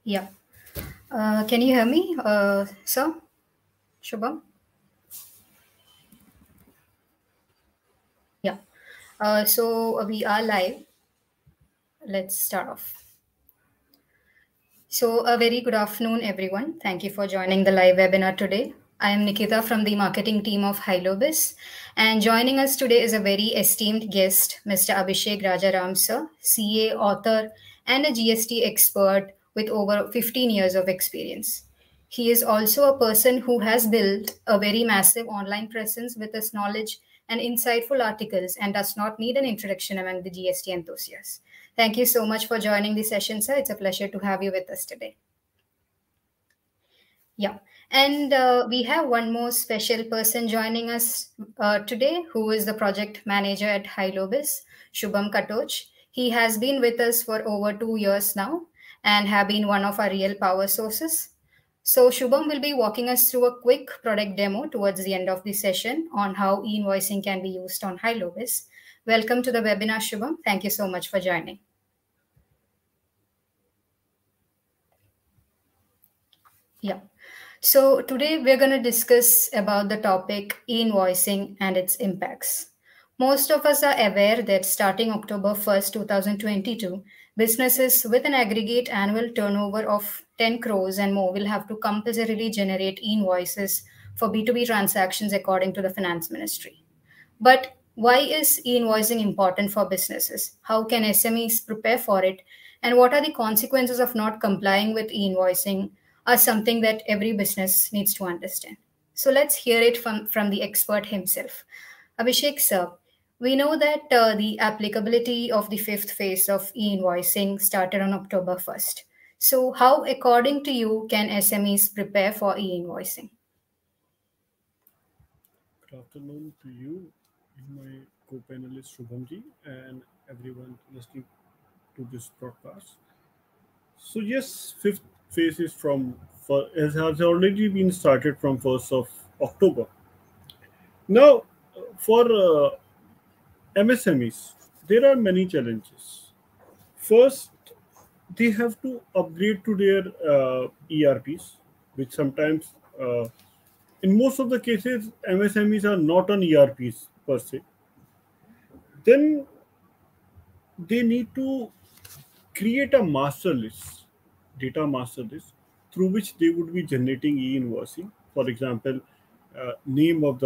Yeah. Can you hear me, sir? Shubham? Yeah. So we are live. Let's start off. So a very good afternoon, everyone. Thank you for joining the live webinar today. I am Nikitha from the marketing team of Hylobiz, and joining us today is a very esteemed guest, Mr. Abhishek Raja Ram, sir, CA, author, and a GST expert with over 15 years of experience. He is also a person who has built a very massive online presence with his knowledge and insightful articles and does not need an introduction among the GST enthusiasts. Thank you so much for joining the session, sir. It's a pleasure to have you with us today. Yeah. And we have one more special person joining us today, who is the project manager at Hylobiz, Shubham Katoch. He has been with us for over 2 years now and have been one of our real power sources. So Shubham will be walking us through a quick product demo towards the end of the session on how e-invoicing can be used on Hylobiz. Welcome to the webinar, Shubham. Thank you so much for joining. Yeah. So today we're going to discuss about the topic e-invoicing and its impacts. Most of us are aware that starting October 1st, 2022, businesses with an aggregate annual turnover of 10 crores and more will have to compulsorily generate e-invoices for B2B transactions according to the Finance Ministry. But why is e-invoicing important for businesses? How can SMEs prepare for it? And what are the consequences of not complying with e-invoicing are something that every business needs to understand. So let's hear it from the expert himself. Abhishek sir, we know that the applicability of the fifth phase of e-invoicing started on October 1st. So how, according to you, can SMEs prepare for e-invoicing? Good afternoon to you, my co-panelist Shubhamji, and everyone listening to this broadcast. So yes, fifth phase is has already been started from 1st of October. Now, for MSMEs, there are many challenges. First, they have to upgrade to their ERPs, which sometimes, in most of the cases, MSMEs are not on ERPs per se. Then they need to create a master list, data master list, through which they would be generating e-invoicing. For example, name of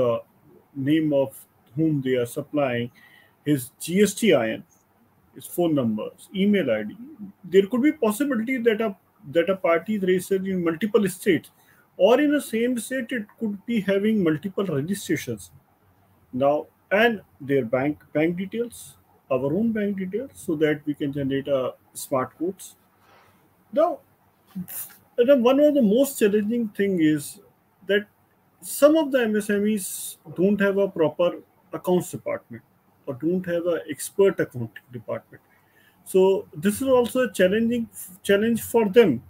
whom they are supplying, his GST IN, his phone numbers, email ID. There could be possibility that a party is registered in multiple states, or in the same state it could be having multiple registrations. Now, and their bank details, our own bank details, so that we can generate a smart codes. Now, one of the most challenging thing is that some of the MSMEs don't have a proper accounts department or don't have an expert accounting department. So this is also a challenge for them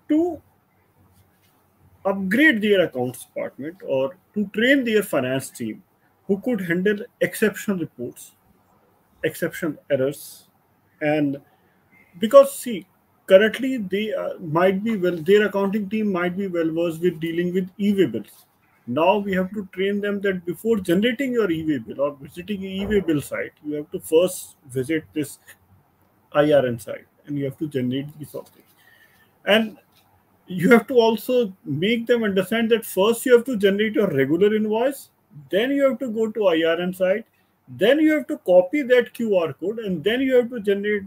to upgrade their accounts department or to train their finance team who could handle exception reports, exception errors, and because see, currently they might be well, their accounting team might be well versed with dealing with e-way bills. Now we have to train them that before generating your e-way bill or visiting e-way bill site, you have to first visit this IRN site and you have to generate these things. And you have to also make them understand that first you have to generate your regular invoice, then you have to go to IRN site, then you have to copy that QR code, and then you have to generate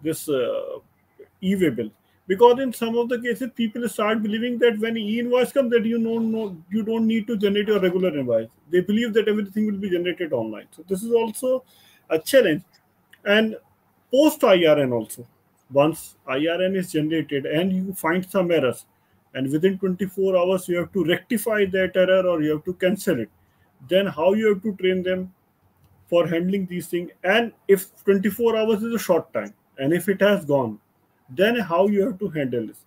this e-way bill. Because in some of the cases, people start believing that when e-invoice comes, that you don't need to generate your regular invoice. They believe that everything will be generated online. So this is also a challenge. And post IRN also, once IRN is generated and you find some errors, and within 24 hours you have to rectify that error or you have to cancel it, then how you have to train them for handling these things. And if 24 hours is a short time and if it has gone, then how you have to handle this.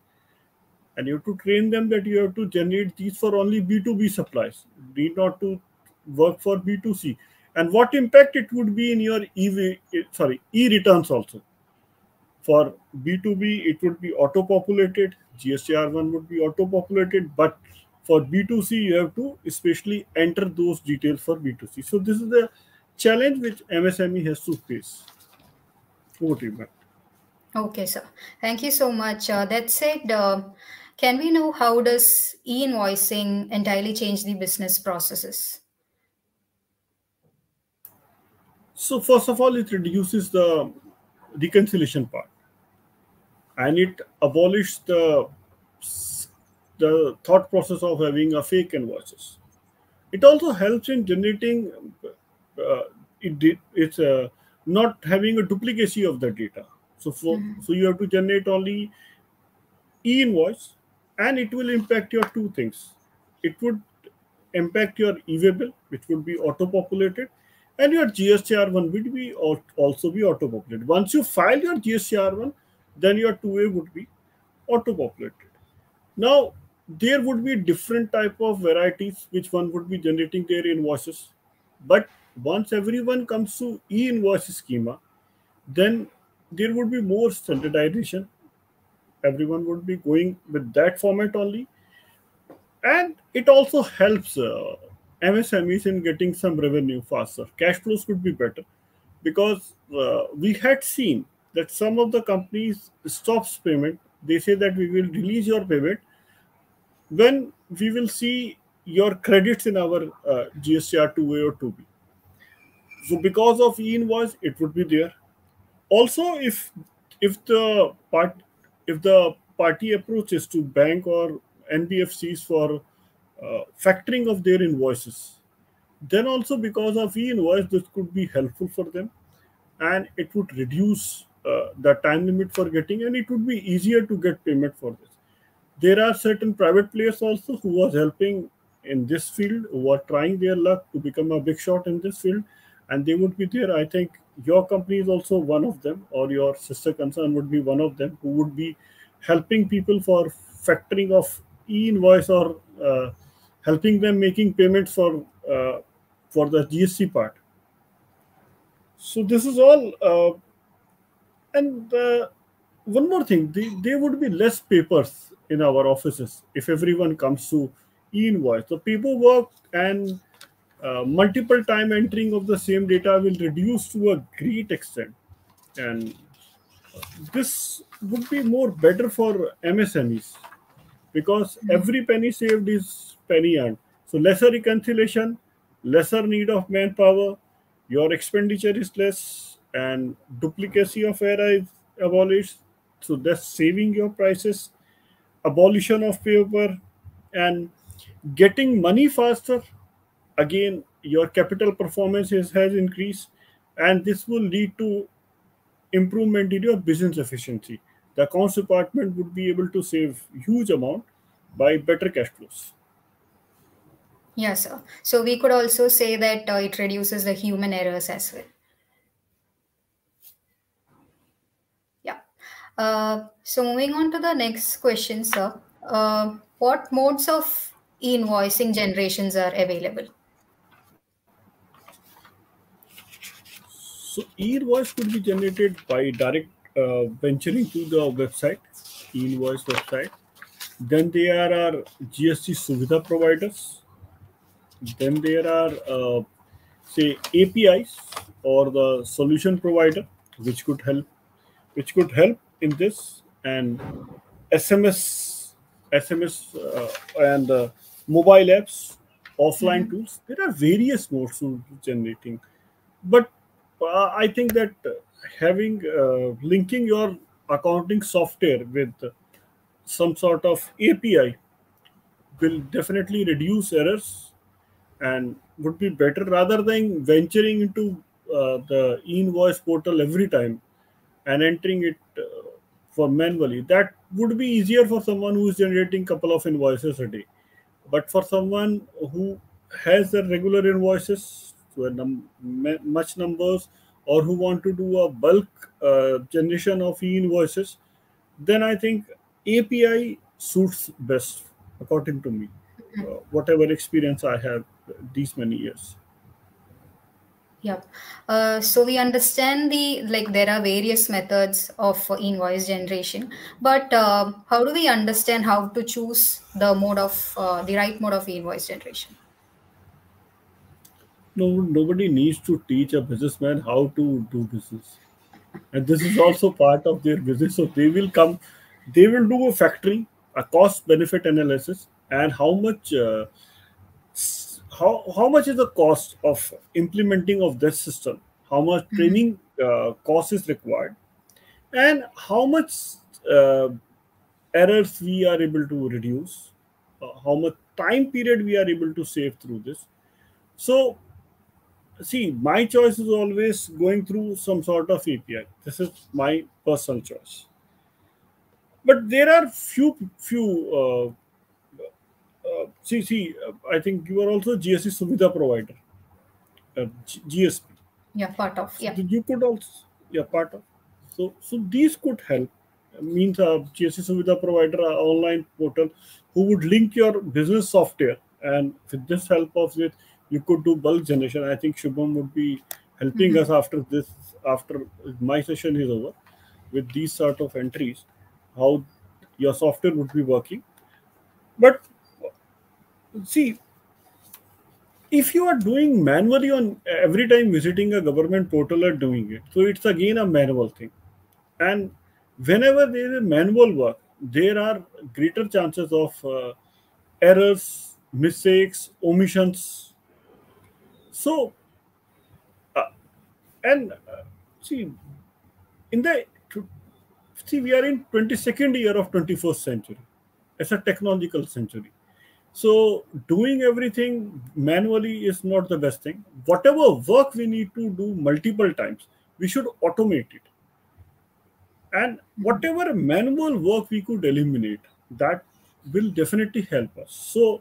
And you have to train them that you have to generate these for only B2B supplies, need not to work for B2C, and what impact it would be in your e-returns also. For B2B, it would be auto-populated. GSTR1 would be auto-populated, but for B2C, you have to especially enter those details for B2C. So this is the challenge which MSME has to face. Over to you, ma'am. Okay, sir. Thank you so much. That said, can we know how does e-invoicing entirely change the business processes? So first of all, it reduces the reconciliation part, and it abolishes the thought process of having a fake invoices. It also helps in generating it's not having a duplicacy of the data. So you have to generate only e-invoice, and it will impact your two things. It would impact your e-waybill, which would be auto-populated, and your GSTR1 would be also be auto-populated. Once you file your GSTR1, then your 2A would be auto-populated. Now, there would be different type of varieties which one would be generating their invoices. But once everyone comes to e-invoice schema, then there would be more standardization. Everyone would be going with that format only. And it also helps MSMEs in getting some revenue faster. Cash flows could be better because we had seen that some of the companies stops payment. They say that we will release your payment when we will see your credits in our GSTR 2A or 2B. So because of e-invoice, it would be there. Also, if the party approaches to bank or NBFCs for factoring of their invoices, then also because of e-invoice, this could be helpful for them, and it would reduce the time limit for getting, and it would be easier to get payment for this. There are certain private players also who was helping in this field, who are trying their luck to become a big shot in this field, and they would be there. I think your company is also one of them, or your sister concern would be one of them, who would be helping people for factoring of e-invoice, or helping them making payments for the GST part. So this is all. And one more thing, there would be less papers in our offices if everyone comes to e-invoice. So paperwork and multiple time entering of the same data will reduce to a great extent. And this would be more better for MSMEs because every penny saved is penny earned. So lesser reconciliation, lesser need of manpower, your expenditure is less, and duplicacy of error is abolished. So that's saving your prices, abolition of paper, and getting money faster. Again, your capital performance has increased, and this will lead to improvement in your business efficiency. The accounts department would be able to save huge amount by better cash flows. Yes, sir. So we could also say that it reduces the human errors as well. Yeah. So moving on to the next question, sir. What modes of e-invoicing generations are available? So e-invoice could be generated by direct venturing to the website, e-invoice website. Then there are GST Suvidha providers. Then there are say APIs or the solution provider, which could help in this, and SMS and mobile apps, offline Mhm. tools. There are various modes to generating, but I think that having linking your accounting software with some sort of API will definitely reduce errors and would be better rather than venturing into the e-invoice portal every time and entering it for manually. That would be easier for someone who is generating couple of invoices a day, but for someone who has the regular invoices to a much numbers, or who want to do a bulk generation of e-invoices, then I think API suits best according to me, whatever experience I have these many years. Yeah. So we understand the like there are various methods of invoice generation, but how do we understand how to choose the mode of the right mode of invoice generation? No, nobody needs to teach a businessman how to do business, and this is also part of their business. So they will do a factory, a cost benefit analysis, and how much is the cost of implementing of this system, how much Mhm. training cost is required, and how much uh, errors we are able to reduce, how much time period we are able to save through this. So see, my choice is always going through some sort of API. This is my personal choice. But there are few. I think you are also GST Suvidha provider, GSP. Yeah, part of. So Yeah. you could also, yeah, part of. So these could help. Means GST Suvidha provider, online portal, who would link your business software, and with this help of it, you could do bulk generation. I think Shubham would be helping us Mhm. after this, after my session is over, with these sort of entries, how your software would be working. But see, if you are doing manually on every time visiting a government portal or doing it, so it's again a manual thing. And whenever there is a manual work, there are greater chances of errors, mistakes, omissions. So, uh, and see, in the see, we are in 22nd year of 21st century. It's a technological century. So doing everything manually is not the best thing. Whatever work we need to do multiple times, we should automate it. And Mhm. whatever manual work we could eliminate, that will definitely help us. So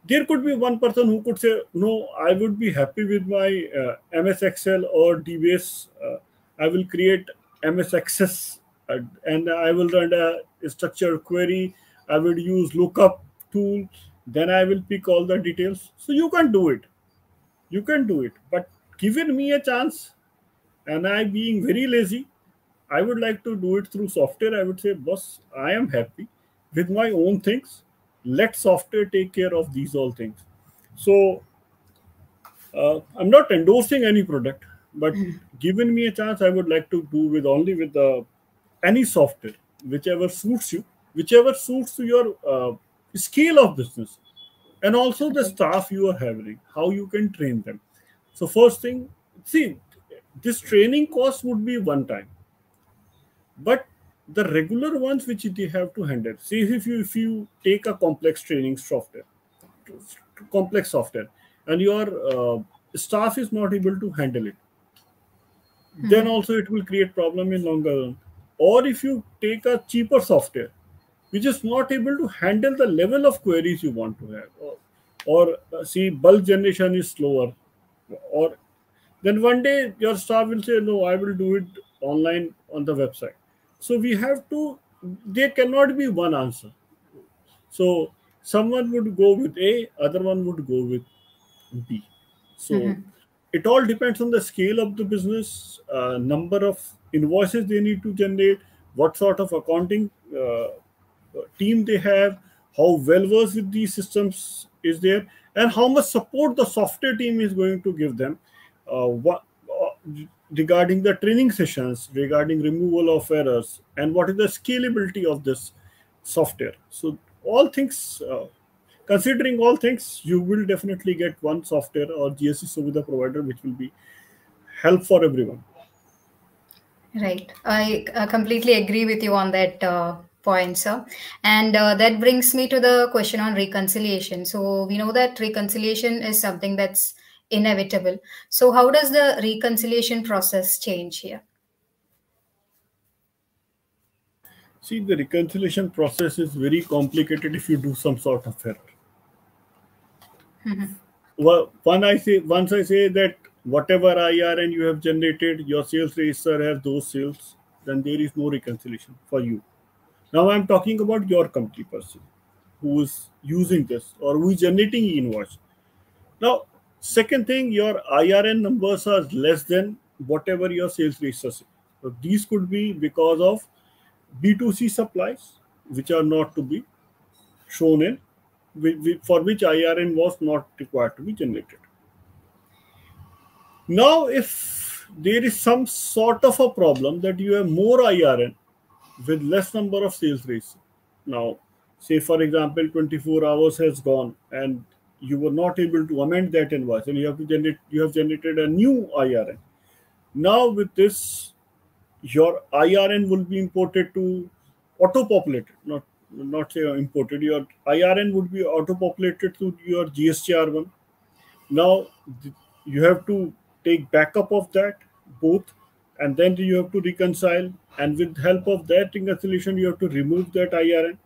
there could be one person who could say, no, I would be happy with my MS Excel or DBase. I will create MS Access, and I will run a structured query. I will use lookup tool. Then I will pick all the details. So you can do it. You can do it. But given me a chance, and I being very lazy, I would like to do it through software. I would say, boss, I am happy with my own things. Let software take care of these all things. So I'm not endorsing any product, but given me a chance, I would like to do with only with the any software, whichever suits you, whichever suits to your scale of business, and also the Right. staff you are having, how you can train them. So first thing, see, this training cost would be one time, but the regular ones which they have to handle. See, if you take a complex training software, complex software, and your staff is not able to handle it, then Mhm. also it will create problem in longer run. Or if you take a cheaper software which is not able to handle the level of queries you want to have, or see, bulk generation is slower, or then one day your staff will say, no, I will do it online on the website. So we have to, there cannot be one answer. So someone would go with A, other one would go with B. So Mhm. it all depends on the scale of the business, number of invoices they need to generate, what sort of accounting team they have, how well versed with these systems is there, and how much support the software team is going to give them. Regarding the training sessions, regarding removal of errors, and what is the scalability of this software. So all things, considering all things, you will definitely get one software or GST Suvidha provider which will be help for everyone. Right. I completely agree with you on that point, sir. And that brings me to the question on reconciliation. So we know that reconciliation is something that's inevitable. So how does the reconciliation process change here? See, the reconciliation process is very complicated if you do some sort of error. Mhm. Well, once I say that whatever IRN you have generated, your sales register has those sales, then there is no reconciliation for you. Now I'm talking about your company person who is using this or who is generating e-invoice. Now, Second thing, your IRN numbers are less than whatever your sales registers. So these could be because of B2C supplies, which are not to be shown in, for which IRN was not required to be generated. Now, if there is some sort of a problem that you have more IRN with less number of sales rates, now, say for example, 24 hours has gone and you were not able to amend that invoice, and you have generated a new IRN. Now, with this, your IRN will be imported to auto-populated, not say imported. Your IRN would be auto-populated to your GSTR1. Now you have to take backup of that both, and then you have to reconcile. And with help of that reconciliation, you have to remove that IRN.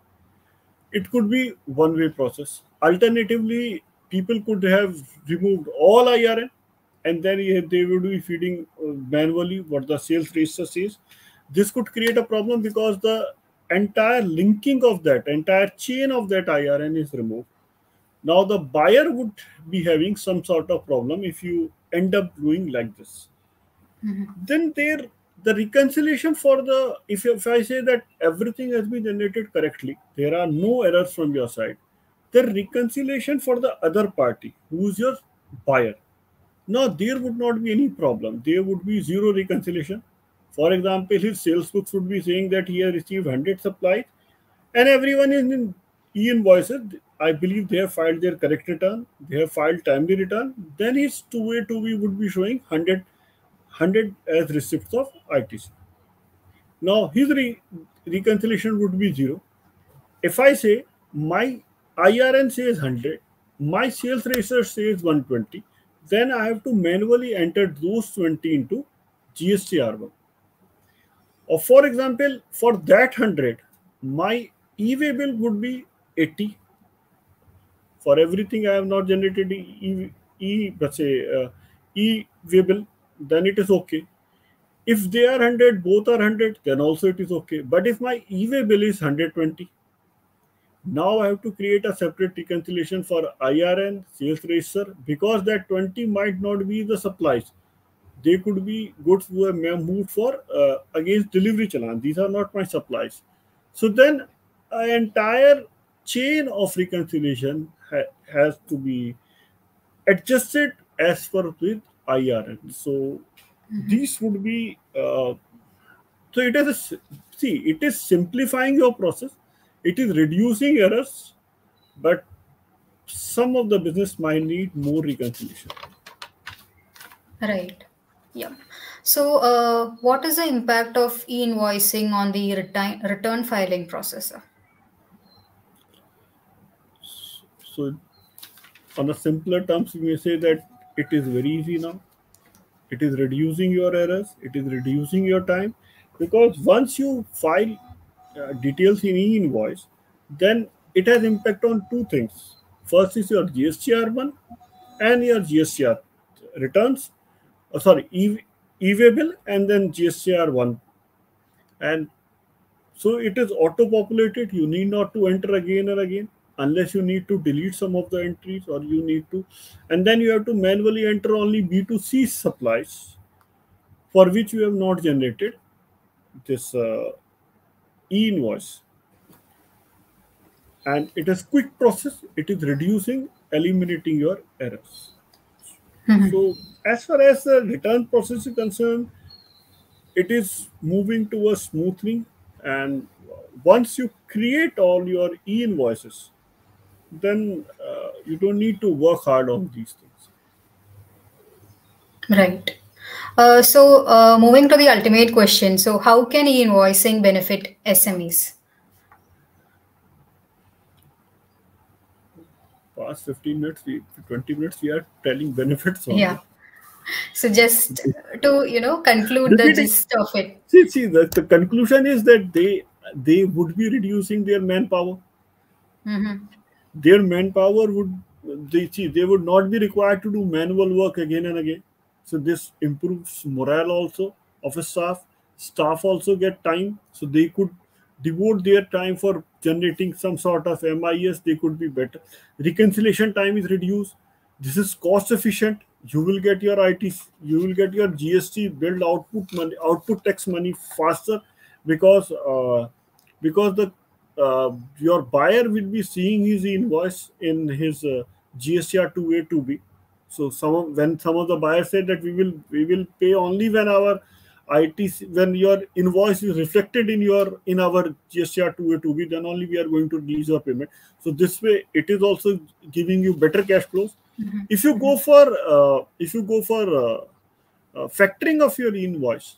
It could be one-way process. Alternatively, people could have removed all IRN, and then they would be feeding manually what the sales register says. This could create a problem because the entire linking of that entire chain of that IRN is removed. Now the buyer would be having some sort of problem if you end up doing like this. Then the reconciliation for the if I say that everything has been generated correctly, there are no errors from your side. The reconciliation for the other party, who is your buyer, now there would not be any problem. There would be zero reconciliation. For example, his sales books would be saying that he has received 100 supplies, and everyone is in e-invoices. I believe they have filed their correct return, they have filed timely return. Then his 2A 2B would be showing 100 as receipts of ITC. Now his reconciliation would be zero. If I say my IRN says 100, my sales register says 120, then I have to manually enter those 20 into GSTR1. Or for example, for that 100, my e-way bill would be 80. For everything I have not generated let's say e-way bill, then it is okay. If they are 100, both are 100, then also it is okay. But if my e-way bill is 120, now I have to create a separate reconciliation for IRN, sales register, because that 20 might not be the supplies. They could be goods who have moved for against delivery challan. These are not my supplies. So then an entire chain of reconciliation has to be adjusted as per with IRN. So these would be so it is it is simplifying your process. It is reducing errors, but some of the business might need more reconciliation. Right. Yeah. So, what is the impact of e-invoicing on the return filing process? So, on a simpler terms, we may say that it is very easy now. It is reducing your errors. It is reducing your time, because once you file details in e-invoice, then it has impact on two things. First is your GSTR1 and your GSTR returns. Sorry, e-way bill and then GSTR1. And so it is auto-populated. You need not to enter again and again, unless you need to delete some of the entries, or you need to, and then you have to manually enter only B2C supplies for which you have not generated this e-invoice. And it is quick process. It is reducing, eliminating your errors. So as far as the return process is concerned, it is moving towards smoothing. And once you create all your e-invoices, then you don't need to work hard on these things. Right. So, moving to the ultimate question. So, how can e-invoicing benefit SMEs? Past 15 minutes, 20 minutes, we are telling benefits only. Yeah. So, just to conclude the gist of it. See, the conclusion is that they would be reducing their manpower. Their manpower they would not be required to do manual work again and again. So this improves morale also of a staff. Staff also get time, so they could devote their time for generating some sort of MIS. They could be better. Reconciliation time is reduced. This is cost efficient. You will get your you will get your GST billed output money, output tax money faster, because the your buyer will be seeing his invoice in his GSTR 2A 2B. So when some of the buyers said that we will pay only when our ITC, when your invoice is reflected in our GSTR 2A 2B, then only we are going to release your payment. So this way, it is also giving you better cash flows. If you go for factoring of your invoice,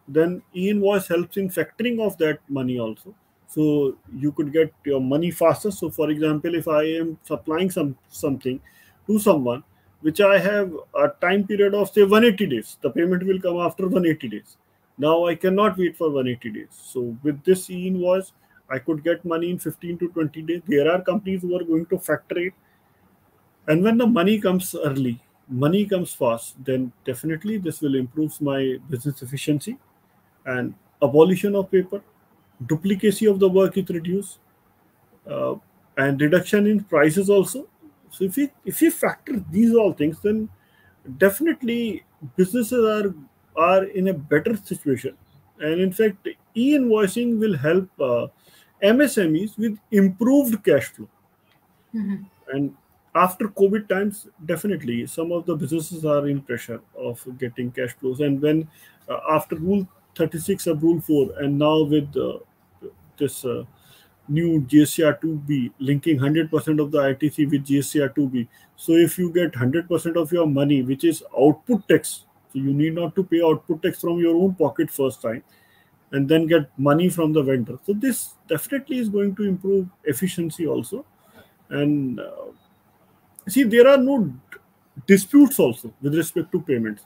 then E-invoice helps in factoring of that money also. So you could get your money faster. So for example, if I am supplying something to someone which I have a time period of say 180 days, the payment will come after 180 days. Now I cannot wait for 180 days. So with this E-invoice, I could get money in 15 to 20 days. There are companies who are going to factor it, and when the money comes early, money comes fast, then definitely this will improve my business efficiency, and abolition of paper, duplicacy of the work is reduced, uh, and reduction in prices also. So if we factor these all things, then definitely businesses are in a better situation. And in fact, e-invoicing will help MSMEs with improved cash flow. And after COVID times, definitely some of the businesses are in pressure of getting cash flows. And when after Rule 36 of Rule 4, and now with this new GSTR 2B linking 100% of the ITC with GSTR 2B, so if you get 100% of your money, which is output tax, so you need not to pay output tax from your own pocket first time, and then get money from the vendor. So this definitely is going to improve efficiency also. And see, there are no disputes also with respect to payments.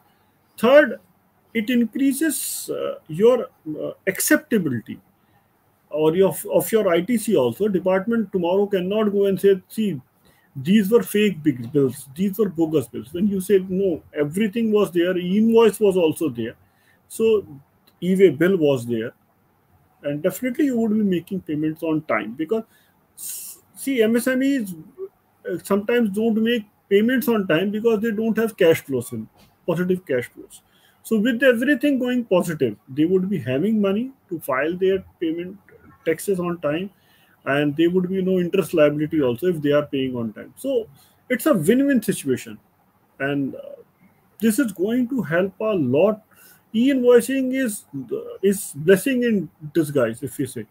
Third, it increases your acceptability or of your ITC also. Department tomorrow cannot go and say, see, these were fake big bills, these were bogus bills. When you say no, everything was there, invoice was also there, so e-way bill was there, and definitely you would be making payments on time. Because see, MSMEs sometimes don't make payments on time because they don't have cash flows, in positive cash flows. So with everything going positive, they would be having money to file their payment taxes on time, and there would be no interest liability also if they are paying on time. So it's a win-win situation, and this is going to help a lot. E-invoicing is blessing in disguise, if you say.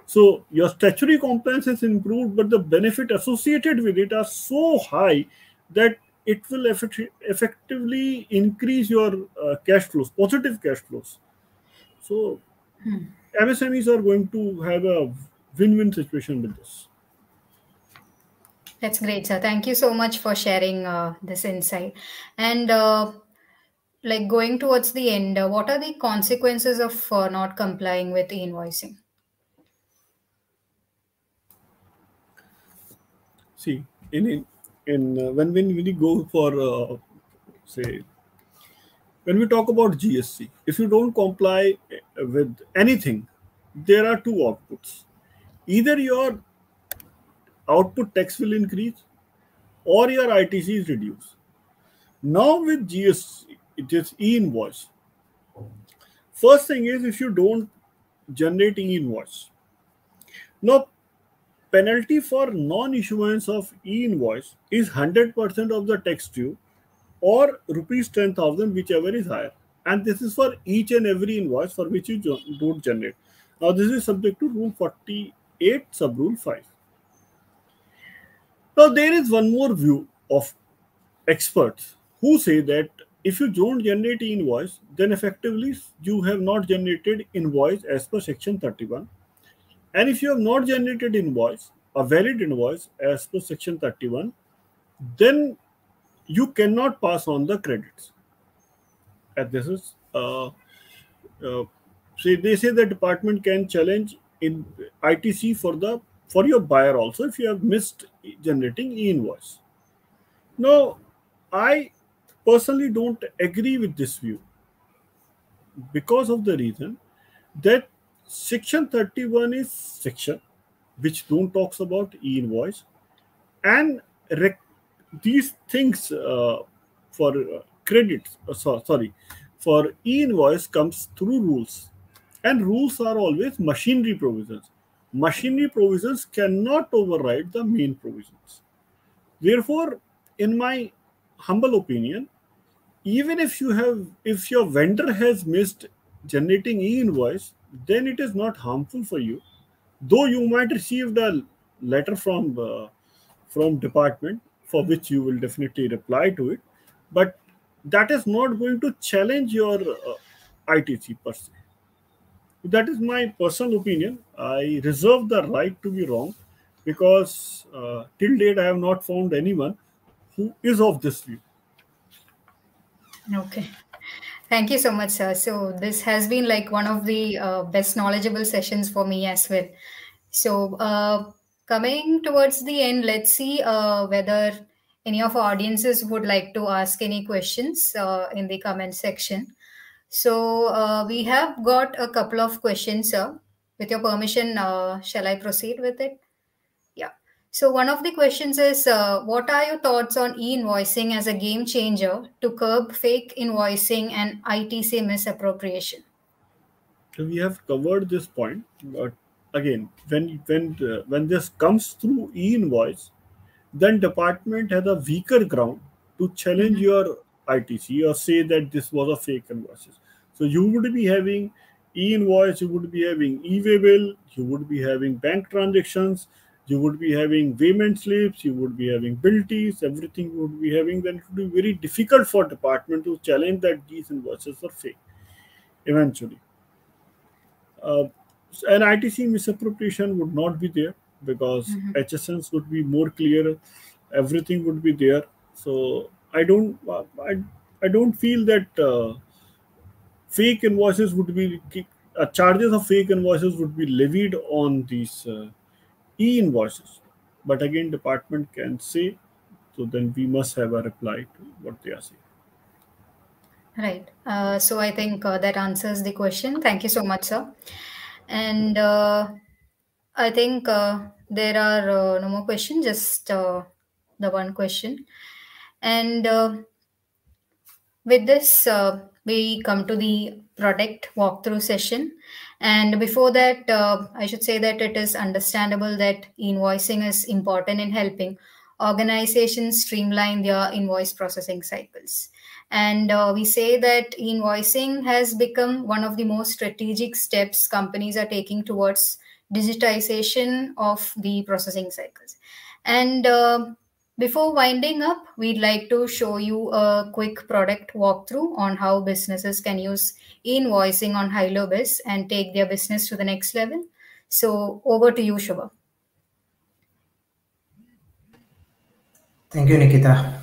So your statutory compliance is improved, but the benefit associated with it are so high that it will effectively increase your cash flows, positive cash flows. So MSMEs are going to have a win-win situation with this. That's great, sir. Thank you so much for sharing this insight. And like going towards the end, what are the consequences of not complying with e-invoicing? See, in when we go for say when we talk about GST, if you don't comply with anything, there are two outputs. Either your output tax will increase or your ITC is reduced. Now with GST, it is e-invoice. First thing is, if you don't generate e-invoice, now penalty for non-issuance of e-invoice is 100% of the tax due, or rupees 10,000, whichever is higher. And this is for each and every invoice for which you don't generate. Now this is subject to Rule 48 sub Rule 5. Now there is one more view of experts who say that if you don't generate invoice, then effectively you have not generated invoice as per section 31. And if you have not generated invoice, a valid invoice as per section 31, then you cannot pass on the credits. And this is say they say the department can challenge in ITC for your buyer also if you have missed generating e-invoice. Now, I personally don't agree with this view because of the reason that section 31 is section which don't talks about e-invoice, and these things for credits, sorry, for e-invoice comes through rules, and rules are always machinery provisions. Machinery provisions cannot override the main provisions. Therefore, in my humble opinion, even if your vendor has missed generating e-invoice, then it is not harmful for you, though you might receive the letter from department for which you will definitely reply to it, but that is not going to challenge your ITC per se. That is my personal opinion. I reserve the right to be wrong, because till date I have not found anyone who is of this view. Okay. Thank you so much, sir. So this has been like one of the best knowledgeable sessions for me as well. So coming towards the end, let's see whether any of our audiences would like to ask any questions in the comment section. So we have got a couple of questions, sir. With your permission, shall I proceed with it? Yeah. So one of the questions is, what are your thoughts on e-invoicing as a game changer to curb fake invoicing and ITC misappropriation? So we have covered this point, but again, when this comes through e-invoice, then department has a weaker ground to challenge Mhm. your ITC or say that this was a fake invoices. So you would be having e-invoice, you would be having e-way bill, you would be having bank transactions, you would be having payment slips, you would be having bill teas, everything you would be having. Then it would be very difficult for department to challenge that these invoices are fake eventually. Uh, an ITC misappropriation would not be there, because Mhm. HSNs would be more clear, everything would be there. So I don't feel that fake invoices would be charges of fake invoices would be levied on these e-invoices. But again, department can say, so then we must have a reply to what they are saying. Right. So I think that answers the question. Thank you so much, sir. And I think there are no more questions, just the one question. And with this, we come to the product walkthrough session. And before that, I should say that it is understandable that invoicing is important in helping organizations streamline their invoice processing cycles. And we say that invoicing has become one of the most strategic steps companies are taking towards digitization of the processing cycles. And before winding up, we'd like to show you a quick product walkthrough on how businesses can use invoicing on Hylobiz and take their business to the next level. So over to you, Shubham. Thank you, Nikita.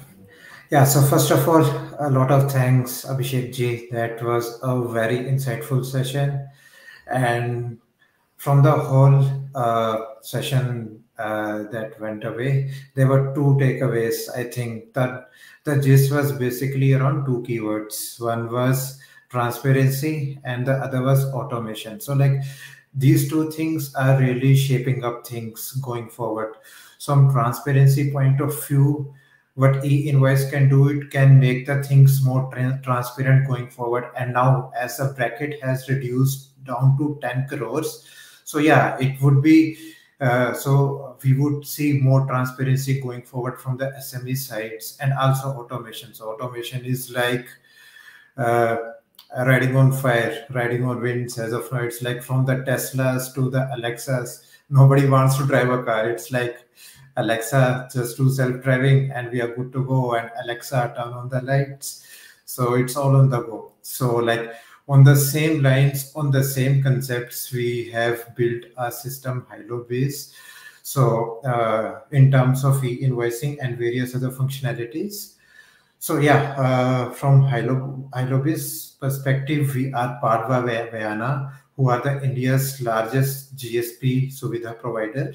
Yeah, so first of all, a lot of thanks, Abhishek ji. That was a very insightful session. And from the whole session that went away, there were two takeaways. I think that the gist was basically around two keywords. One was transparency, and the other was automation. So, like, these two things are really shaping up things going forward. From transparency point of view, what e-invoice can do, it can make the things more transparent going forward. And now, as the bracket has reduced down to 10 crores, so yeah, it would be so we would see more transparency going forward from the SME sides, and also automation. So automation is like uh, riding on fire, riding on winds. As of now, it's like from the Teslas to the Alexas. Nobody wants to drive a car. It's like, Alexa, just do self-driving and we are good to go. And Alexa, turn on the lights. So it's all on the go. So like on the same lines, on the same concepts, we have built a system, Hylobiz. So in terms of e-invoicing and various other functionalities. So yeah, from Hylobiz perspective, we are Padva Vayana, who are the India's largest GSP Suvidha provider.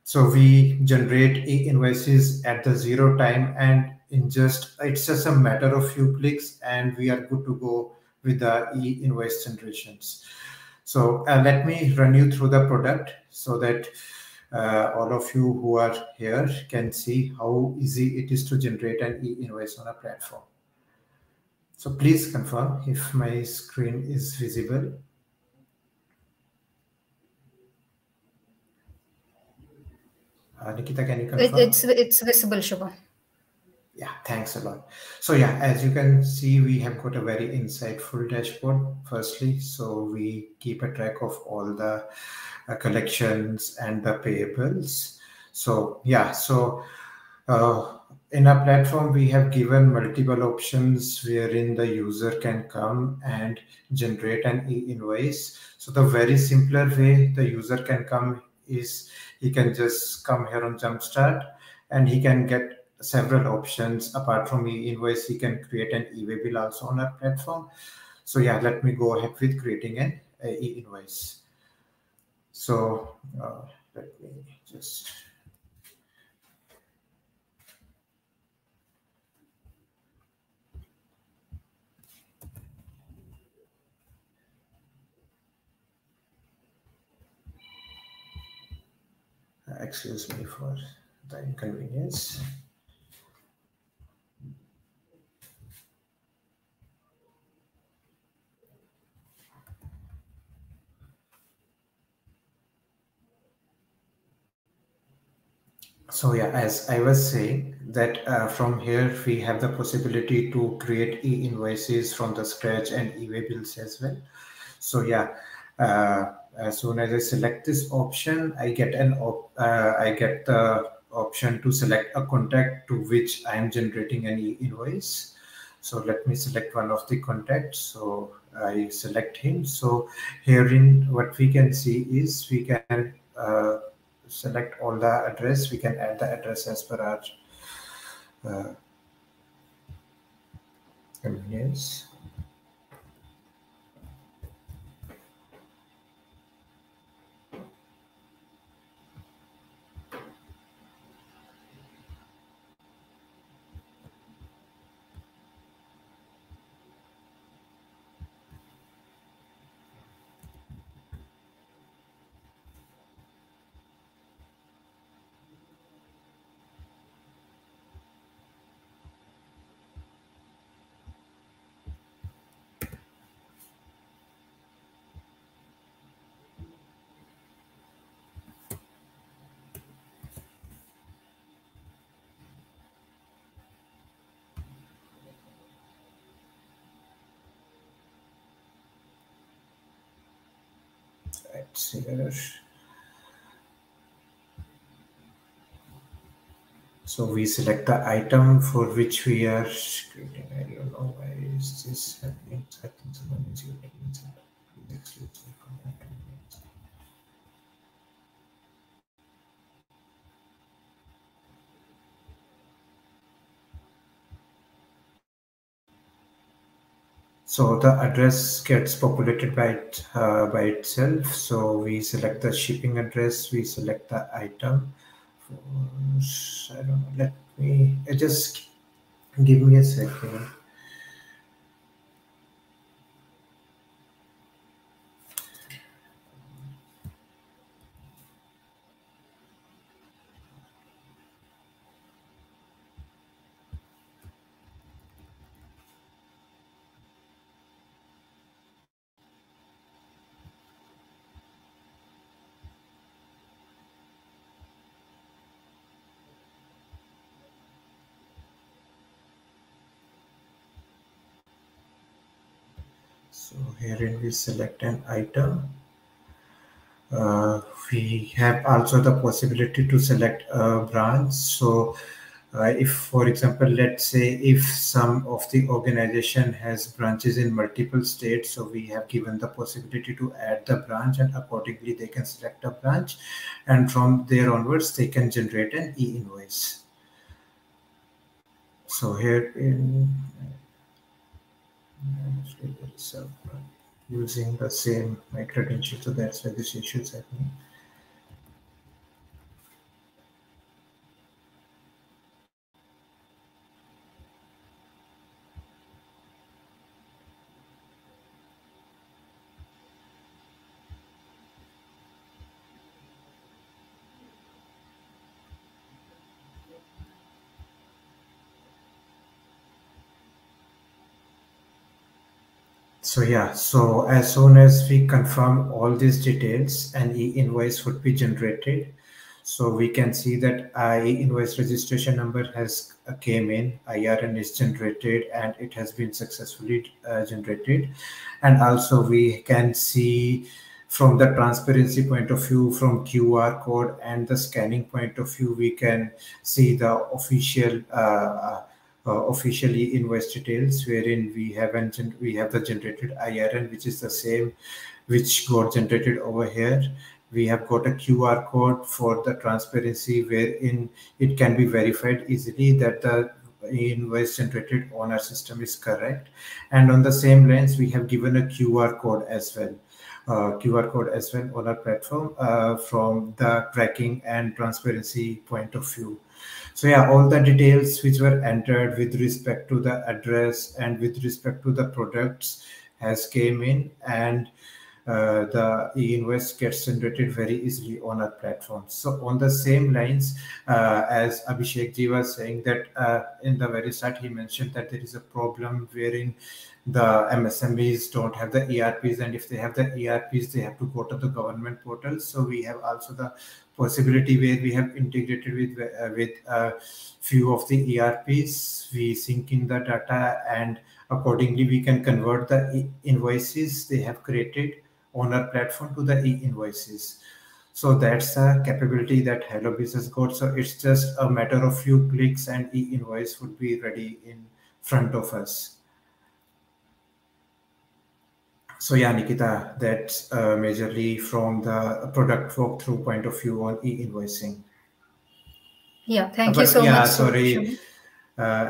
So we generate e-invoices at the zero time, and in just it's just a matter of few clicks, and we are good to go with the e-invoice generations. So let me run you through the product so that all of you who are here can see how easy it is to generate an e-invoice on a platform. So please confirm if my screen is visible. Nikitha, can you confirm? It's visible, Shubham. Yeah, thanks a lot. So yeah, as you can see, we have got a very insightful dashboard, firstly. So we keep a track of all the collections and the payables. So yeah, so in our platform, we have given multiple options wherein the user can come and generate an e-invoice. So the very simpler way the user can come is he can just come here on Jumpstart and he can get several options. Apart from e-invoice, he can create an e-way bill also on our platform. So yeah, let me go ahead with creating an e-invoice. So let me just excuse me for the inconvenience. So yeah, as I was saying that from here we have the possibility to create e-invoices from the scratch and e-way bills as well. So yeah, as soon as I select this option, I get the option to select a contact to which I am generating an e-invoice. So let me select one of the contacts. So I select him. So herein what we can see is we can select all the address. We can add the address as per our convenience. Let's see here. So we select the item for which we are creating. I don't know why is this happening. I think someone is using it. So the address gets populated by itself. So we select the shipping address. We select the item. I don't know. Let me just give me a second. So herein we select an item. We have also the possibility to select a branch. So if, for example, let's say if some of the organization has branches in multiple states, so we have given the possibility to add the branch and accordingly they can select a branch and from there onwards they can generate an e-invoice. So here in using the same my credential, so that's why this issue is happening. So yeah, so as soon as we confirm all these details, an e-invoice would be generated. So we can see that e-invoice registration number has came in, IRN is generated, and it has been successfully generated. And also we can see from the transparency point of view, from QR code and the scanning point of view, we can see the officially invoice details, wherein we have the generated IRN, which is the same which got generated over here. We have got a QR code for the transparency, wherein it can be verified easily that the invoice generated on our system is correct. And on the same lines, we have given a QR code as well. QR code as well on our platform from the tracking and transparency point of view. So yeah, all the details which were entered with respect to the address and with respect to the products has came in, and the e-invoice gets generated very easily on our platform. So on the same lines, as Abhishek ji was saying that in the very start, he mentioned that there is a problem wherein the MSMEs don't have the ERPs, and if they have the ERPs, they have to go to the government portal. So we have also the possibility where we have integrated with a few of the ERPs. We sync in the data, and accordingly we can convert the invoices they have created on our platform to the e-invoices. So that's a capability that Hylobiz has got. So it's just a matter of few clicks and e-invoice would be ready in front of us. So yeah, Nikita, that's majorly from the product walkthrough point of view on e-invoicing. Yeah, thank you so Yeah, much. sorry.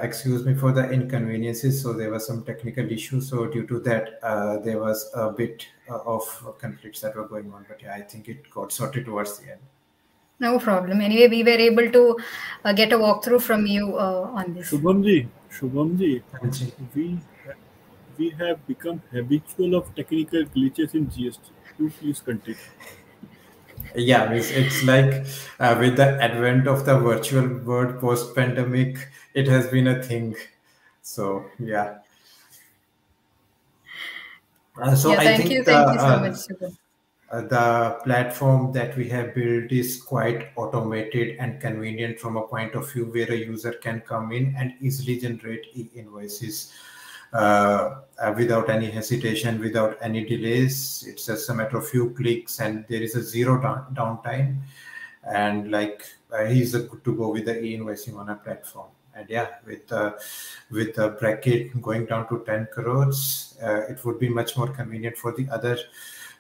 Excuse me for the inconveniences. So there was some technical issues. So due to that, there was a bit of conflicts that were going on. But yeah, I think it got sorted towards the end. No problem. Anyway, we were able to get a walkthrough from you on this. Shubhamji, we have become habitual of technical glitches in GST. You please continue. Yeah, it's like with the advent of the virtual world post-pandemic, it has been a thing. So yeah. So Yeah, I thank think you so much, Shubham. the platform that we have built is quite automated and convenient from a point of view where a user can come in and easily generate e-invoices without any hesitation, without any delays. It's just a matter of few clicks, and there is a zero downtime. And like he's good to go with the e-invoicing on a platform. And yeah, with the bracket going down to 10 crores, it would be much more convenient for the other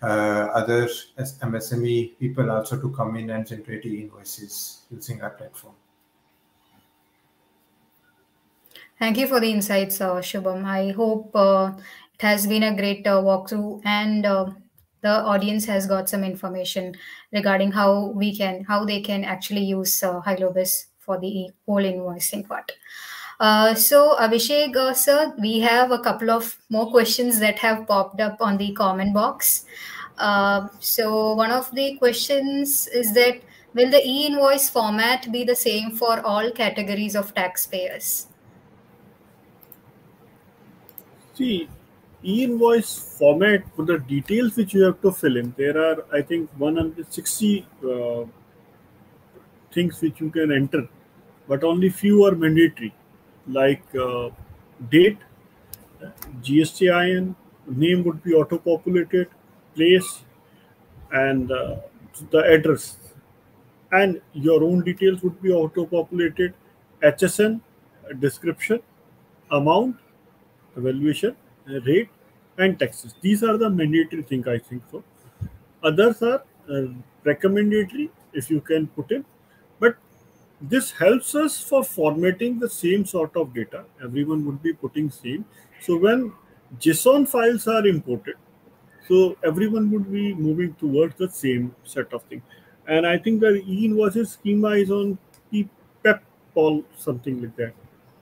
MSME people also to come in and generate e-invoices using our platform. Thank you for the insights, Shubham. I hope it has been a great walkthrough, and the audience has got some information regarding how they can actually use Hylobiz for the whole invoicing part. So, Abhishek, sir, we have a couple of more questions that have popped up on the comment box. So, one of the questions is that will the e-invoice format be the same for all categories of taxpayers? See, e-invoice format for the details which you have to fill in, there are, I think, 160 things which you can enter, but only few are mandatory, like date, GSTIN, name would be auto-populated, place, and the address. And your own details would be auto-populated, HSN, description, amount, evaluation, rate, and taxes. These are the mandatory things, I think so. Others are recommendatory if you can put in, but this helps us for formatting the same sort of data. Everyone would be putting same. So when JSON files are imported, so everyone would be moving towards the same set of things. And I think the e-invoices schema is on PEP or something like that.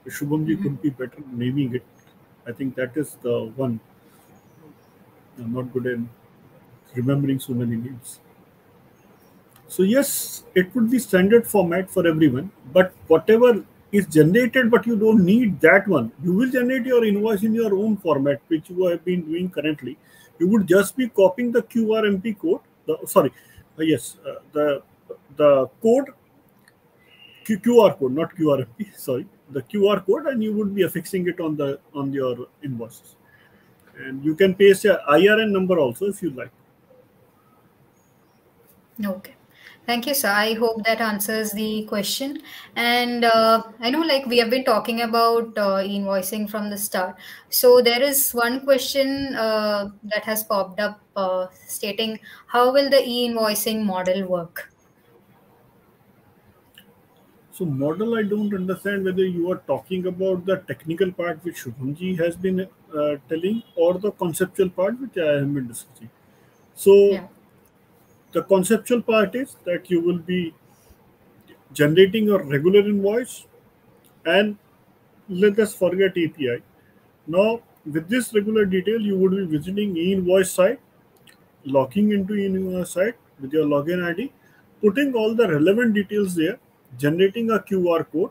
Shubhamji could be better naming it. I think that is the one. I'm not good in remembering so many names. So yes, it would be standard format for everyone, but whatever is generated, but you don't need that one. You will generate your invoice in your own format, which you have been doing currently. You would just be copying the QRMP code. The code, QR code, not QRMP. Sorry, the QR code, and you would be affixing it on your invoices. And you can paste a IRN number also if you like. Okay. Thank you, sir. I hope that answers the question. And I know like we have been talking about invoicing from the start. So there is one question that has popped up stating, how will the e-invoicing model work? So model, I don't understand whether you are talking about the technical part which Shubhamji has been telling, or the conceptual part which I have been discussing. So Yeah. the conceptual part is that you will be generating a regular invoice, and let us forget API. Now, with this regular detail, you would be visiting E-invoice site, logging into E-invoice site with your login ID, putting all the relevant details there, generating a QR code,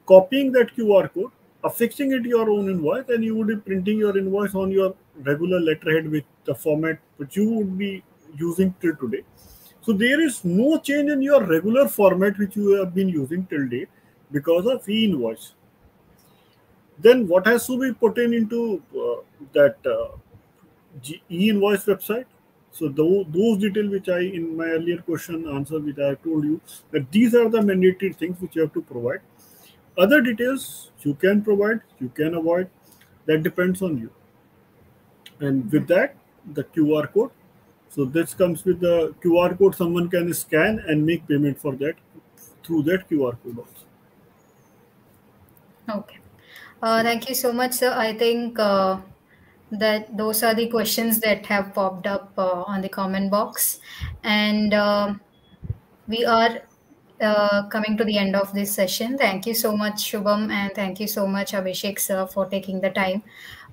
copying that QR code, affixing it to your own invoice, and you would be printing your invoice on your regular letterhead with the format which you would be using till today. So there is no change in your regular format which you have been using till date because of e-invoice. Then what has to be put into that e-invoice website? So those details which I, in my earlier question answer, which I told you, that these are the mandatory things which you have to provide. Other details you can provide, you can avoid. That depends on you. And with that, the QR code. So this comes with the QR code. Someone can scan and make payment for that through that QR code also. Okay. Thank you so much, sir. I think that those are the questions that have popped up on the comment box. And we are coming to the end of this session. Thank you so much, Shubham, and thank you so much, Abhishek, sir, for taking the time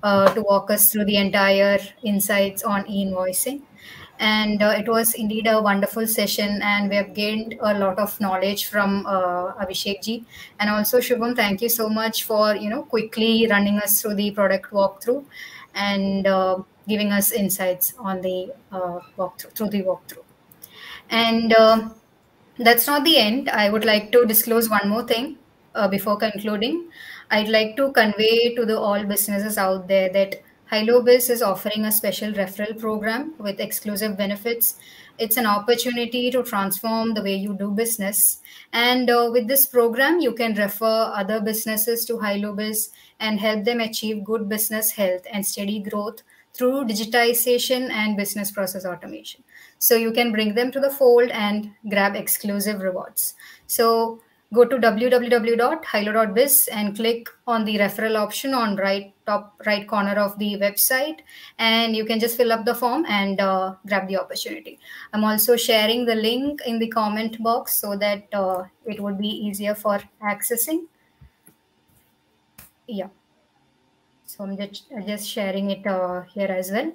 to walk us through the entire insights on e-invoicing. And it was indeed a wonderful session, and we have gained a lot of knowledge from Abhishek ji. And also, Shubham, thank you so much for quickly running us through the product walkthrough and giving us insights on the walkthrough. And that's not the end. I would like to disclose one more thing before concluding. I'd like to convey to the all businesses out there that Hylobiz is offering a special referral program with exclusive benefits. It's an opportunity to transform the way you do business. And with this program, you can refer other businesses to Hylobiz and help them achieve good business health and steady growth through digitization and business process automation. So you can bring them to the fold and grab exclusive rewards. So go to www.hylo.biz and click on the referral option on top right corner of the website, and you can just fill up the form and grab the opportunity. I'm also sharing the link in the comment box so that it would be easier for accessing. Yeah. So I'm just sharing it here as well.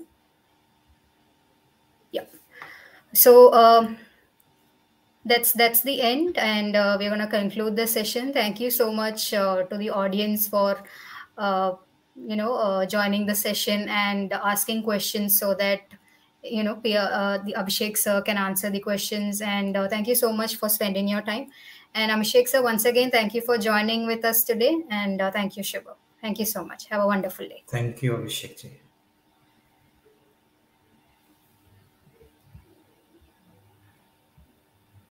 Yeah. So that's the end, and we're going to conclude the session. Thank you so much to the audience for joining the session and asking questions so that the Abhishek sir can answer the questions. And thank you so much for spending your time. And Abhishek sir, once again, thank you for joining with us today, and thank you, Shubham. Thank you so much. Have a wonderful day. Thank you, Abhishek ji.